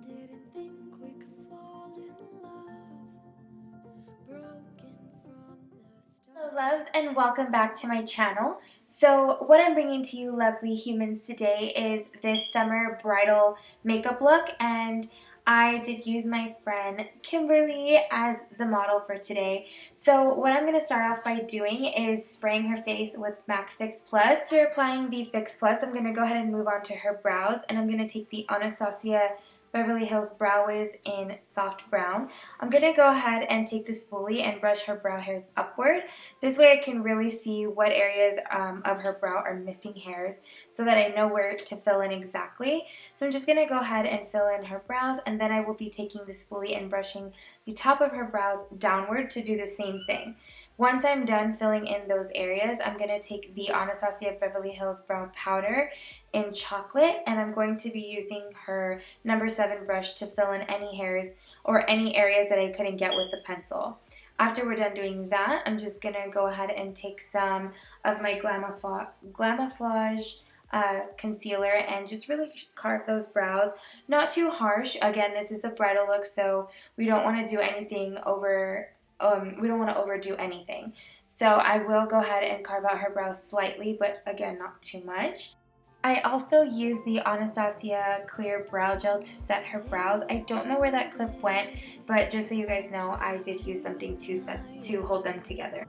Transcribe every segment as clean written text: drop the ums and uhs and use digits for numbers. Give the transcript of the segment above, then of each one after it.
didn't think we could fall in love, broken from the start. Hello loves, and welcome back to my channel. So what I'm bringing to you lovely humans today is this summer bridal makeup look, and I did use my friend Kimberly as the model for today. So what I'm going to start off by doing is spraying her face with MAC Fix Plus. After applying the Fix Plus, I'm going to go ahead and move on to her brows, and I'm going to take the Anastasia Beverly Hills Brow Wiz in soft brown. I'm going to go ahead and take the spoolie and brush her brow hairs upward. This way I can really see what areas of her brow are missing hairs so that I know where to fill in exactly. So I'm just going to go ahead and fill in her brows, and then I will be taking the spoolie and brushing the top of her brows downward to do the same thing. Once I'm done filling in those areas, I'm going to take the Anastasia Beverly Hills Brow Powder in chocolate, and I'm going to be using her number 7 brush to fill in any hairs or any areas that I couldn't get with the pencil. After we're done doing that, I'm just going to go ahead and take some of my Glamaflage concealer and just really carve those brows. Not too harsh. Again, this is a bridal look, so we don't want to do anything over we don't want to overdo anything. So I will go ahead and carve out her brows slightly, but again, not too much. I also use the Anastasia clear brow gel to set her brows. I don't know where that clip went, but just so you guys know, I did use something to hold them together.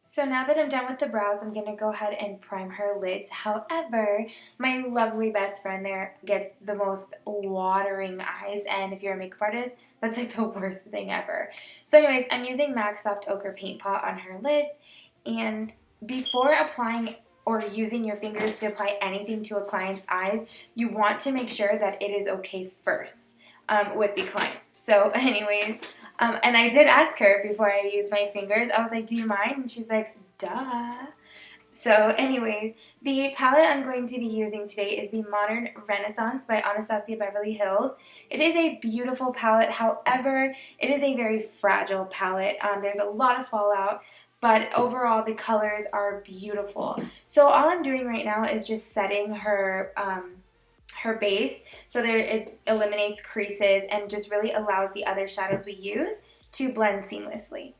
So now that I'm done with the brows, I'm going to go ahead and prime her lids. However, my lovely best friend there gets the most watering eyes, and if you're a makeup artist, that's like the worst thing ever. So anyways, I'm using MAC Soft Ochre Paint Pot on her lids, and before applying or using your fingers to apply anything to a client's eyes, you want to make sure that it is okay first with the client. So anyways, and I did ask her before I used my fingers, I was like, do you mind? And she's like, duh. So anyways, the palette I'm going to be using today is the Modern Renaissance by Anastasia Beverly Hills. It is a beautiful palette, however, it is a very fragile palette. There's a lot of fallout, but overall the colors are beautiful. So all I'm doing right now is just setting her base so there it eliminates creases and just really allows the other shadows we use to blend seamlessly.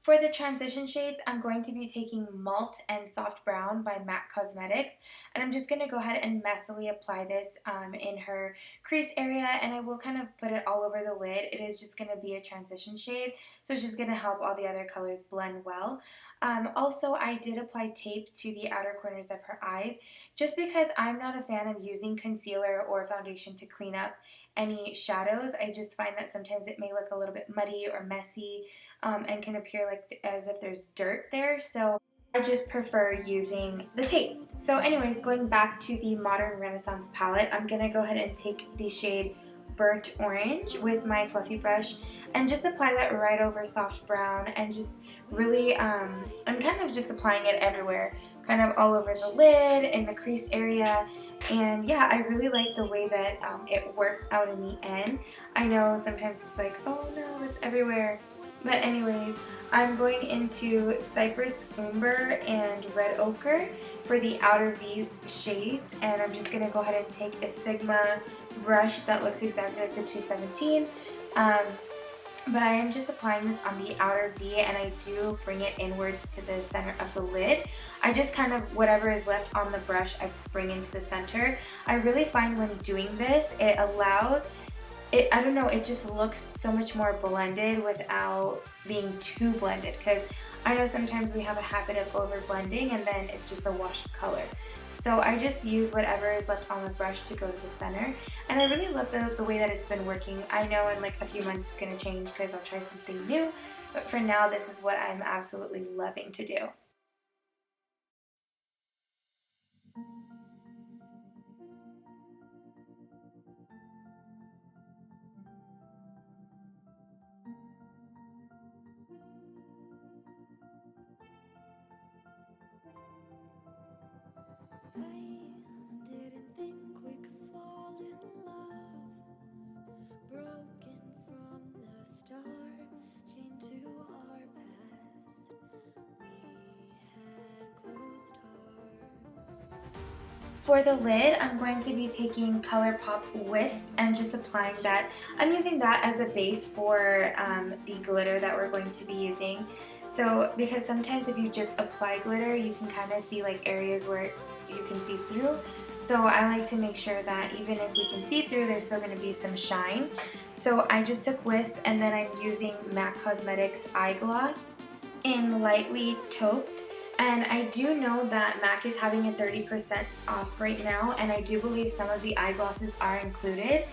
For the transition shades, I'm going to be taking Malt and Soft Brown by MAC Cosmetics, and I'm just going to go ahead and messily apply this in her crease area, and I will kind of put it all over the lid. It is just going to be a transition shade, so it's just going to help all the other colors blend well. Also, I did apply tape to the outer corners of her eyes, just because I'm not a fan of using concealer or foundation to clean up any shadows. I just find that sometimes it may look a little bit muddy or messy and can appear like as if there's dirt there, so I just prefer using the tape. So anyways, going back to the Modern Renaissance palette, I'm going to go ahead and take the shade Burnt Orange with my fluffy brush and just apply that right over Soft Brown, and just really, I'm kind of just applying it everywhere kind of all over the lid, in the crease area. And yeah, I really like the way that it worked out in the end. I know sometimes it's like, oh no, it's everywhere. But anyways, I'm going into Cypress Umber and Red Ochre for the outer V shades, and I'm just going to go ahead and take a Sigma brush that looks exactly like the 217. But I am just applying this on the outer V, and I do bring it inwards to the center of the lid. I just kind of, whatever is left on the brush, I bring into the center. I really find when doing this, it allows, I don't know, it just looks so much more blended without being too blended, because I know sometimes we have a habit of over blending and then it's just a washed color. So I just use whatever is left on the brush to go to the center, and I really love the way that it's been working. I know in like a few months it's going to change because I'll try something new, but for now this is what I'm absolutely loving to do. For the lid, I'm going to be taking ColourPop Wisp and just applying that. I'm using that as a base for the glitter that we're going to be using. So, because sometimes if you just apply glitter, you can kind of see like areas where you can see through. So I like to make sure that even if we can see through, there's still going to be some shine. So I just took Wisp, and then I'm using MAC Cosmetics Eye Gloss in Lightly Tauped. And I do know that MAC is having a 30% off right now, and I do believe some of the eyeglosses are included.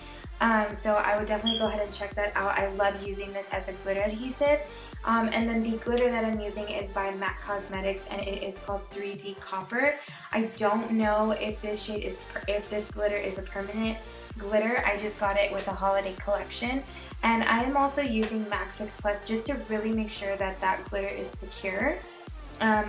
So I would definitely go ahead and check that out. I love using this as a glitter adhesive. And then the glitter that I'm using is by MAC Cosmetics, and it is called 3D Copper. I don't know if this shade is, if this glitter is a permanent glitter. I just got it with a holiday collection. And I am also using MAC Fix Plus just to really make sure that that glitter is secure.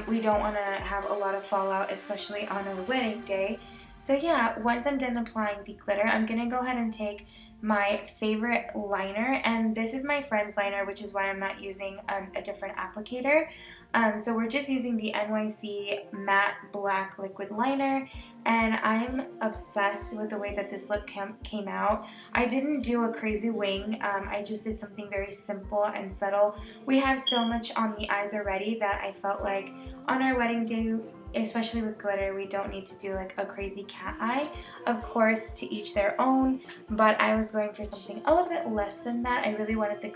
We don't want to have a lot of fallout, especially on our wedding day. So yeah, once I'm done applying the glitter, I'm going to go ahead and take my favorite liner, and this is my friend's liner, which is why I'm not using a different applicator. So we're just using the NYC Matte Black Liquid Liner, and I'm obsessed with the way that this look came out. I didn't do a crazy wing, I just did something very simple and subtle. We have so much on the eyes already that I felt like on our wedding day, especially with glitter, we don't need to do like a crazy cat eye. Of course, to each their own, but I was going for something a little bit less than that. I really wanted the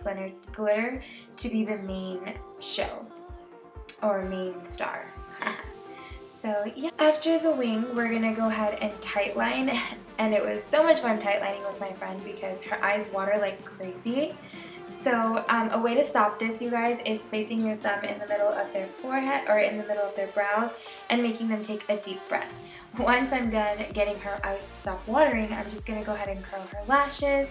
glitter to be the main show, or main star. So yeah, after the wing, we're gonna go ahead and tightline, and it was so much fun tightlining with my friend because her eyes water like crazy. So a way to stop this, you guys, is placing your thumb in the middle of their forehead or in the middle of their brows and making them take a deep breath. Once I'm done getting her eyes to stop watering, I'm just going to go ahead and curl her lashes.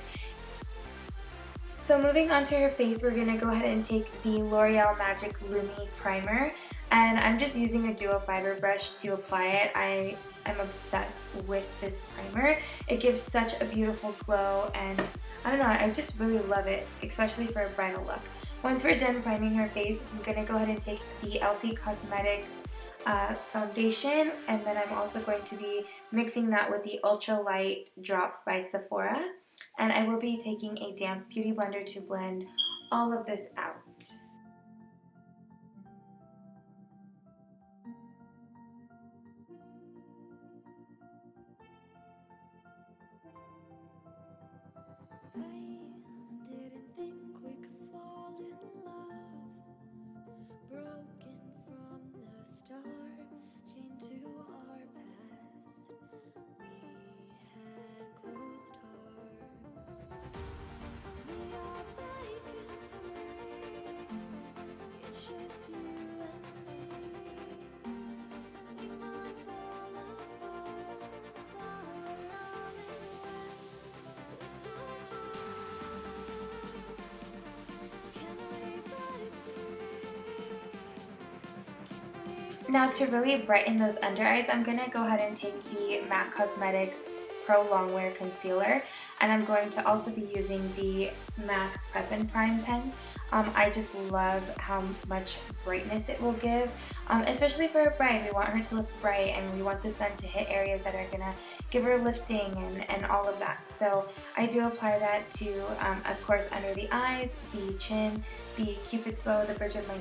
So moving on to her face, we're going to go ahead and take the L'Oreal Magic Lumi Primer. And I'm just using a duo fiber brush to apply it. I am obsessed with this primer. It gives such a beautiful glow, and I don't know, I just really love it, especially for a bridal look. Once we're done priming her face, I'm going to go ahead and take the LC Cosmetics foundation, and then I'm also going to be mixing that with the Ultra Light Drops by Sephora. And I will be taking a damp beauty blender to blend all of this out. Now to really brighten those under eyes, I'm going to go ahead and take the MAC Cosmetics Pro Longwear Concealer, and I'm going to also be using the MAC Prep and Prime pen. I just love how much brightness it will give, especially for a bride. We want her to look bright, and we want the sun to hit areas that are going to give her lifting and all of that. So I do apply that to, of course, under the eyes, the chin, the cupid's bow, the bridge of her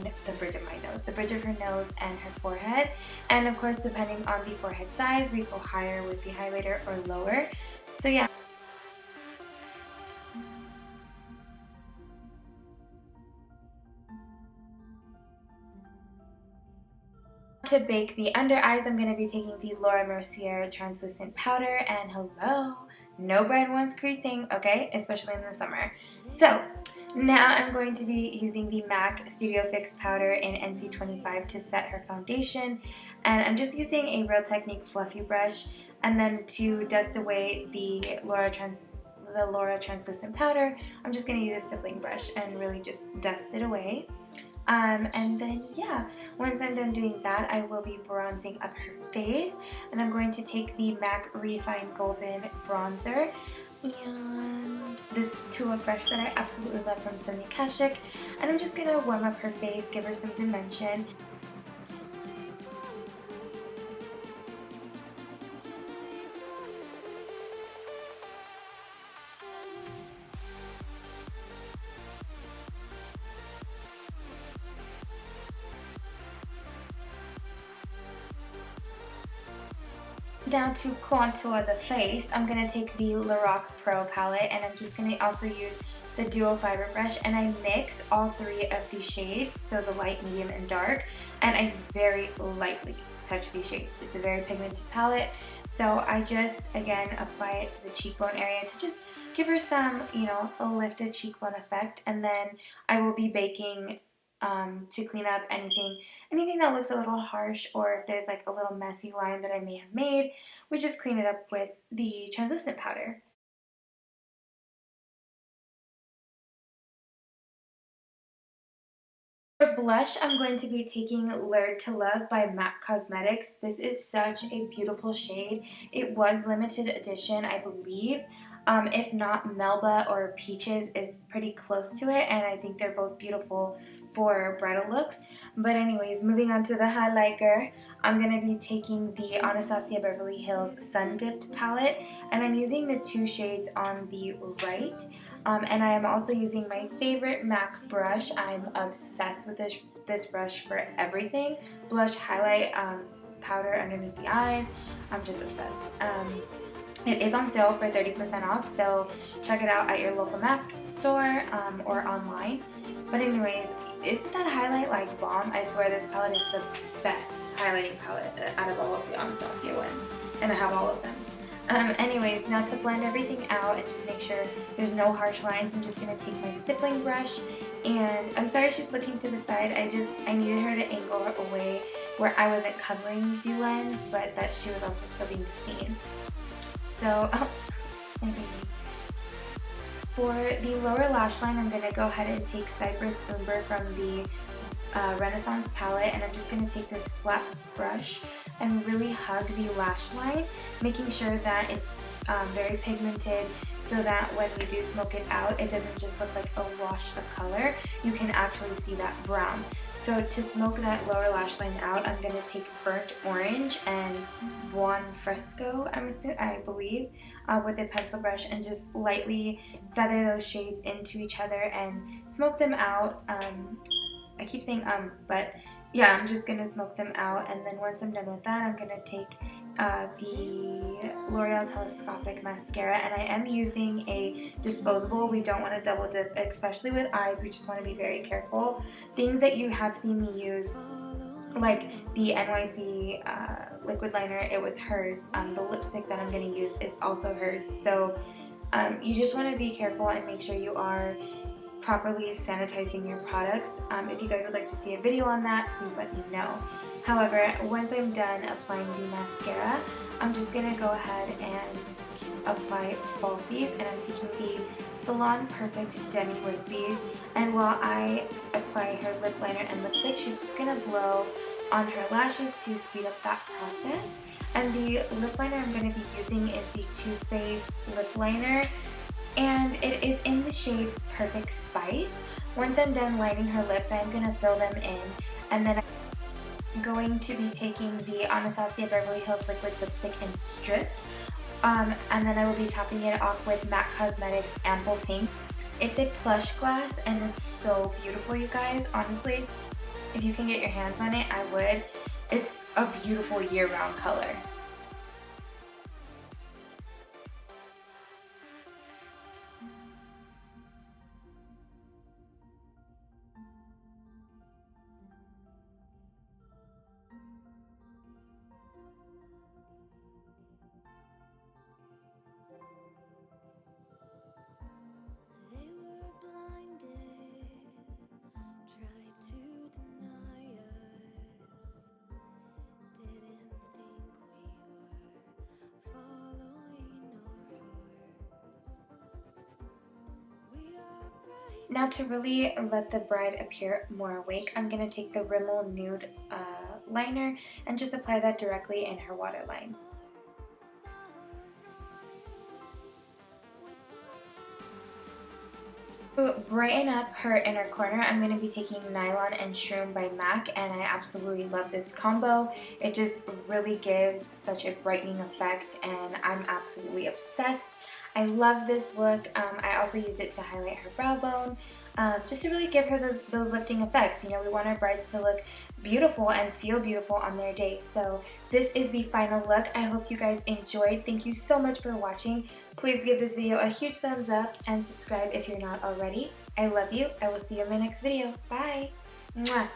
nose, and her forehead. And of course, depending on the forehead size, we go higher with the highlighter or lower. So yeah. To bake the under eyes, I'm going to be taking the Laura Mercier translucent powder, and hello, no bride wants creasing, okay, especially in the summer. So now I'm going to be using the MAC Studio Fix powder in NC25 to set her foundation, and I'm just using a Real Technique fluffy brush, and then to dust away the Laura translucent powder, I'm just going to use a stippling brush and really just dust it away. And then yeah, once I'm done doing that, I will be bronzing up her face, and I'm going to take the MAC Refined Golden Bronzer and this tulip brush that I absolutely love from Sonia Kashuk, and I'm just going to warm up her face, give her some dimension. Now to contour the face, I'm going to take the Lorac Pro palette, and I'm just going to also use the dual fiber brush, and I mix all three of these shades, so the light, medium, and dark, and I very lightly touch these shades. It's a very pigmented palette, so I just, again, apply it to the cheekbone area to just give her some, you know, a lifted cheekbone effect, and then I will be baking to clean up anything that looks a little harsh, or if there's like a little messy line that I may have made, we just clean it up with the translucent powder. For blush, I'm going to be taking Lured to Love by MAC Cosmetics. This is such a beautiful shade. It was limited edition, I believe. If not, Melba or Peaches is pretty close to it, and I think they're both beautiful for bridal looks. But anyways, moving on to the highlighter, I'm going to be taking the Anastasia Beverly Hills Sun Dipped palette, and I'm using the two shades on the right. And I am also using my favorite MAC brush. I'm obsessed with this brush for everything. Blush, highlight, powder underneath the eyes. I'm just obsessed. It is on sale for 30% off, so check it out at your local MAC store or online. But anyways, isn't that highlight like bomb? I swear this palette is the best highlighting palette out of all of the Anastasia ones, and I have all of them. Anyways, now to blend everything out and just make sure there's no harsh lines, I'm just going to take my stippling brush, and I'm sorry she's looking to the side. I needed her to angle her away where I wasn't covering the lens, but that she was also still being seen. So, my baby. For the lower lash line, I'm going to go ahead and take Cypress Umber from the Renaissance palette, and I'm just going to take this flat brush and really hug the lash line, making sure that it's very pigmented, so that when we do smoke it out, it doesn't just look like a wash of color. You can actually see that brown. So to smoke that lower lash line out, I'm going to take Burnt Orange and Buon Fresco, I believe, with a pencil brush, and just lightly feather those shades into each other and smoke them out. I keep saying but yeah, I'm just going to smoke them out, and then once I'm done with that, I'm going to take the L'Oreal Telescopic Mascara, and I am using a disposable. We don't want to double dip, especially with eyes. We just want to be very careful. Things that you have seen me use, like the NYC liquid liner, it was hers. The lipstick that I'm going to use is also hers. So you just want to be careful and make sure you are properly sanitizing your products. If you guys would like to see a video on that, please let me know. However, once I'm done applying the mascara, I'm just going to go ahead and apply falsies, and I'm taking the Salon Perfect Demi Wispies, and while I apply her lip liner and lipstick, she's just going to blow on her lashes to speed up that process. And the lip liner I'm going to be using is the Too Faced lip liner, and it is in the shade Perfect Spice. Once I'm done lining her lips, I'm going to fill them in, and then I'm going to be taking the Anastasia Beverly Hills Liquid Lipstick in Stripped, and then I will be topping it off with MAC Cosmetics Ample Pink. It's a plush glass and it's so beautiful, you guys. Honestly, if you can get your hands on it, I would. It's a beautiful year-round color. Now to really let the bride appear more awake, I'm going to take the Rimmel Nude liner and just apply that directly in her waterline. To brighten up her inner corner, I'm going to be taking Nylon and Shroom by MAC, and I absolutely love this combo. It just really gives such a brightening effect, and I'm absolutely obsessed. I love this look. I also use it to highlight her brow bone, just to really give her those lifting effects. You know, we want our brides to look beautiful and feel beautiful on their day. So this is the final look. I hope you guys enjoyed. Thank you so much for watching. Please give this video a huge thumbs up and subscribe if you're not already. I love you. I will see you in my next video. Bye. Mwah.